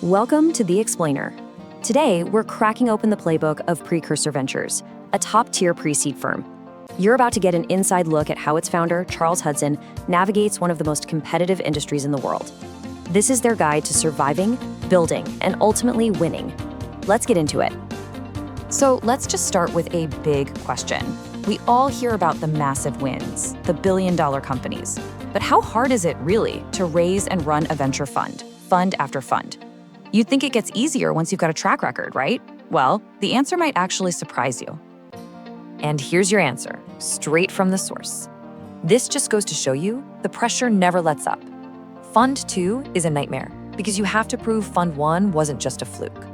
Welcome to The Explainer. Today, we're cracking open the playbook of Precursor Ventures, a top-tier pre-seed firm. You're about to get an inside look at how its founder, Charles Hudson, navigates one of the most competitive industries in the world. This is their guide to surviving, building, and ultimately winning. Let's get into it. So let's just start with a big question. We all hear about the massive wins, the billion-dollar companies. But how hard is it really to raise and run a venture fund after fund? You'd think it gets easier once you've got a track record, right? Well, the answer might actually surprise you. And here's your answer, straight from the source. This just goes to show you the pressure never lets up. Fund 2 is a nightmare because you have to prove Fund 1 wasn't just a fluke.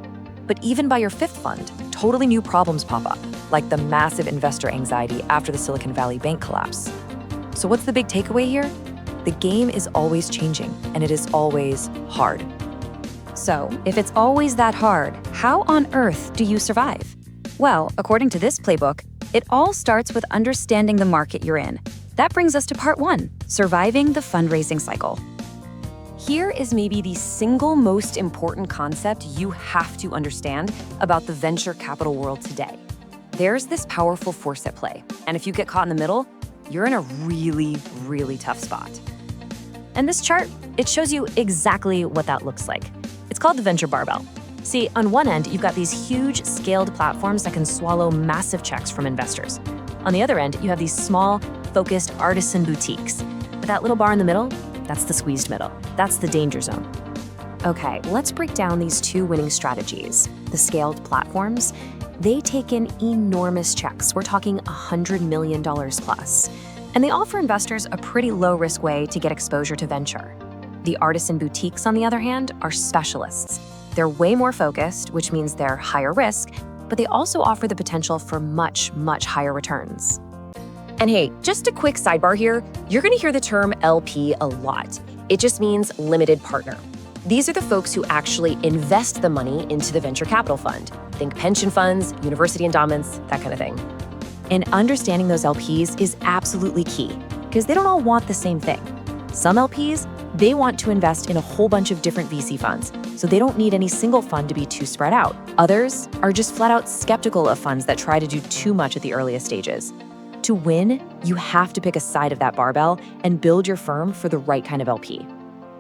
But even by your 5th fund, totally new problems pop up, like the massive investor anxiety after the Silicon Valley bank collapse. So what's the big takeaway here? The game is always changing, and it is always hard. So, if it's always that hard, how on earth do you survive? Well, according to this playbook, it all starts with understanding the market you're in. That brings us to part 1, surviving the fundraising cycle. Here is maybe the single most important concept you have to understand about the venture capital world today. There's this powerful force at play, and if you get caught in the middle, you're in a really, really tough spot. And this chart, it shows you exactly what that looks like. It's called the venture barbell. See, on one end, you've got these huge scaled platforms that can swallow massive checks from investors. On the other end, you have these small, focused artisan boutiques. But that little bar in the middle, that's the squeezed middle. That's the danger zone. Okay, let's break down these two winning strategies. The scaled platforms, they take in enormous checks. We're talking $100 million plus. And they offer investors a pretty low-risk way to get exposure to venture. The artisan boutiques, on the other hand, are specialists. They're way more focused, which means they're higher risk, but they also offer the potential for much, much higher returns. And hey, just a quick sidebar here, you're gonna hear the term LP a lot. It just means limited partner. These are the folks who actually invest the money into the venture capital fund. Think pension funds, university endowments, that kind of thing. And understanding those LPs is absolutely key, because they don't all want the same thing. Some LPs, they want to invest in a whole bunch of different VC funds, so they don't need any single fund to be too spread out. Others are just flat out skeptical of funds that try to do too much at the earliest stages. To win, you have to pick a side of that barbell and build your firm for the right kind of LP.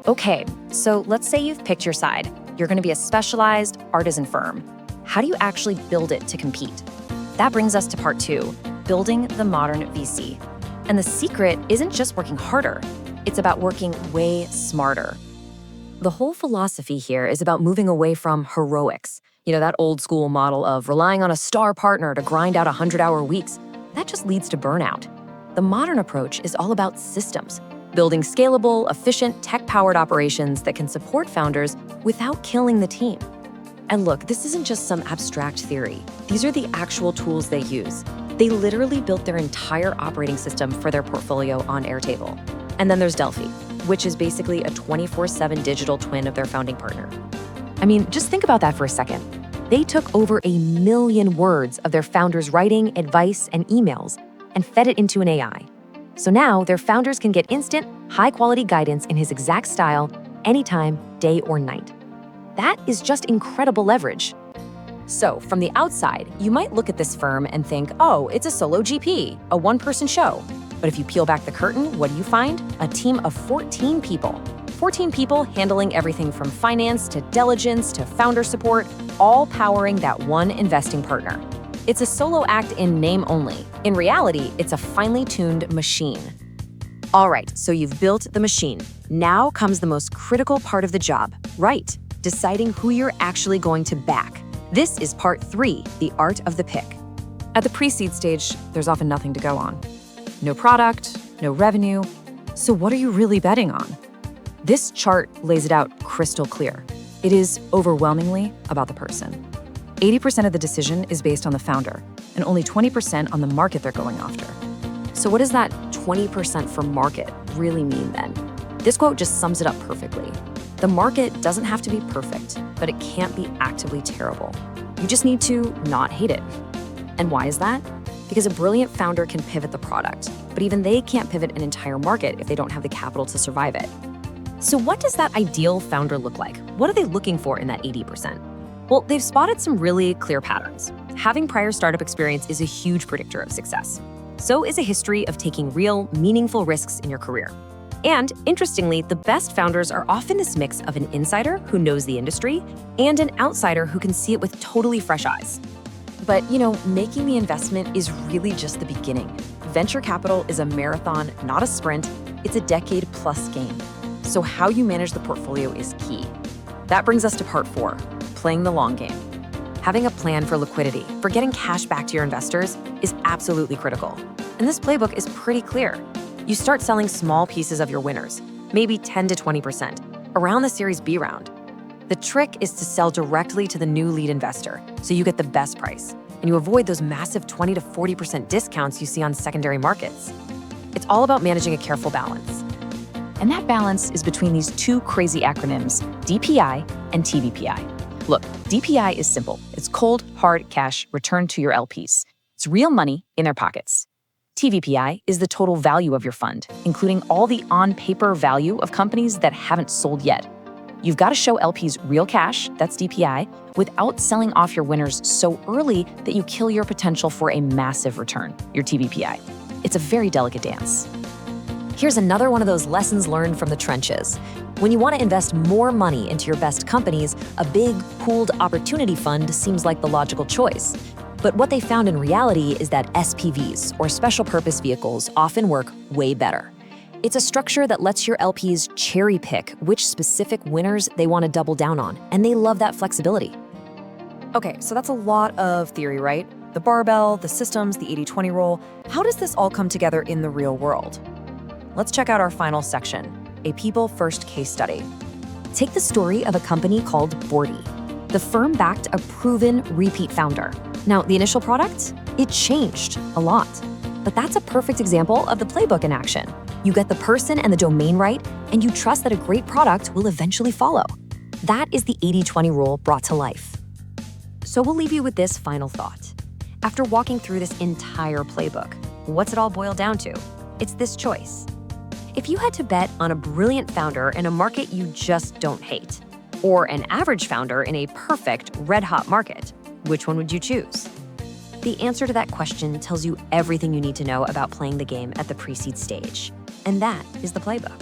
Okay, so let's say you've picked your side. You're gonna be a specialized artisan firm. How do you actually build it to compete? That brings us to part 2, building the modern VC. And the secret isn't just working harder, it's about working way smarter. The whole philosophy here is about moving away from heroics. You know, that old school model of relying on a star partner to grind out 100-hour weeks. That just leads to burnout. The modern approach is all about systems, building scalable, efficient, tech-powered operations that can support founders without killing the team. And look, this isn't just some abstract theory. These are the actual tools they use. They literally built their entire operating system for their portfolio on Airtable. And then there's Delphi, which is basically a 24/7 digital twin of their founding partner. I mean, just think about that for a second. They took over 1 million words of their founders' writing, advice, and emails and fed it into an AI. So now their founders can get instant, high-quality guidance in his exact style, anytime, day or night. That is just incredible leverage. So from the outside, you might look at this firm and think, oh, it's a solo GP, a one-person show. But if you peel back the curtain, what do you find? A team of 14 people. 14 people handling everything from finance to diligence to founder support, all powering that one investing partner. It's a solo act in name only. In reality, it's a finely tuned machine. All right, so you've built the machine. Now comes the most critical part of the job, right? Deciding who you're actually going to back. This is part 3, the art of the pick. At the pre-seed stage, there's often nothing to go on. No product, no revenue. So what are you really betting on? This chart lays it out crystal clear. It is overwhelmingly about the person. 80% of the decision is based on the founder, and only 20% on the market they're going after. So what does that 20% for market really mean then? This quote just sums it up perfectly. The market doesn't have to be perfect, but it can't be actively terrible. You just need to not hate it. And why is that? Because a brilliant founder can pivot the product, but even they can't pivot an entire market if they don't have the capital to survive it. So what does that ideal founder look like? What are they looking for in that 80%? Well, they've spotted some really clear patterns. Having prior startup experience is a huge predictor of success. So is a history of taking real, meaningful risks in your career. And interestingly, the best founders are often this mix of an insider who knows the industry and an outsider who can see it with totally fresh eyes. But, making the investment is really just the beginning. Venture capital is a marathon, not a sprint. It's a decade-plus game. So how you manage the portfolio is key. That brings us to part 4, playing the long game. Having a plan for liquidity, for getting cash back to your investors, is absolutely critical. And this playbook is pretty clear. You start selling small pieces of your winners, maybe 10 to 20%, around the Series B round. The trick is to sell directly to the new lead investor, so you get the best price, and you avoid those massive 20 to 40% discounts you see on secondary markets. It's all about managing a careful balance. And that balance is between these two crazy acronyms, DPI and TVPI. Look, DPI is simple. It's cold, hard cash returned to your LPs. It's real money in their pockets. TVPI is the total value of your fund, including all the on-paper value of companies that haven't sold yet. You've got to show LPs real cash, that's DPI, without selling off your winners so early that you kill your potential for a massive return, your TVPI. It's a very delicate dance. Here's another one of those lessons learned from the trenches. When you want to invest more money into your best companies, a big, pooled opportunity fund seems like the logical choice. But what they found in reality is that SPVs, or special purpose vehicles, often work way better. It's a structure that lets your LPs cherry pick which specific winners they want to double down on, and they love that flexibility. Okay, so that's a lot of theory, right? The barbell, the systems, the 80-20 rule. How does this all come together in the real world? Let's check out our final section, a people-first case study. Take the story of a company called Bordy. The firm backed a proven repeat founder. Now, the initial product? It changed a lot. But that's a perfect example of the playbook in action. You get the person and the domain right, and you trust that a great product will eventually follow. That is the 80-20 rule brought to life. So we'll leave you with this final thought. After walking through this entire playbook, what's it all boil down to? It's this choice. If you had to bet on a brilliant founder in a market you just don't hate, or an average founder in a perfect, red-hot market, which one would you choose? The answer to that question tells you everything you need to know about playing the game at the pre-seed stage. And that is the playbook.